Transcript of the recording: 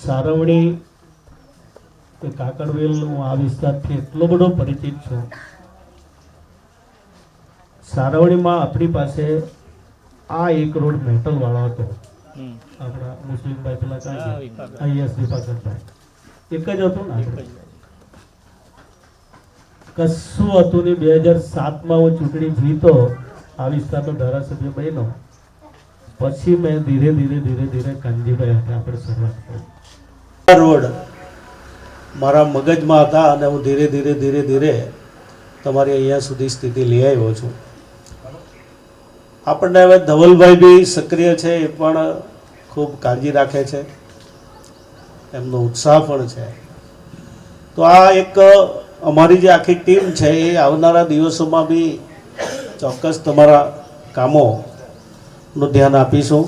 સારવણી કે કાકડવેલ હું આ વિસ્તારથી એટલો બધો પરિચિત છું. સારવણીમાં આપણી પાસે આ એક રોડ મેટલ વાળો હતો. આપણા મુસ્લિમ ભાઈ પેલા કાંઈ આઈએસ વિભાગભાઈ એક જ હતું ને. કશું હતું નહીં. 2007માં હું ચૂંટણી જીતો, આ વિસ્તારનો ધારાસભ્ય બન્યો. પછી મેં ધીરે ધીરે કાનજીભાઈ હાથે આપણે શરૂઆત કરી. રોડ મારા મગજમાં હતા અને હું ધીરે ધીરે તમારી અહીંયા સુધી સ્થિતિ લઈ આવ્યો છું. આપણને હવે ધવલભાઈ બી સક્રિય છે, એ પણ ખૂબ કાળજી રાખે છે, એમનો ઉત્સાહ પણ છે. તો આ એક અમારી જે આખી ટીમ છે એ આવનારા દિવસોમાં બી ચોક્કસ તમારા કામોનું ધ્યાન આપીશું.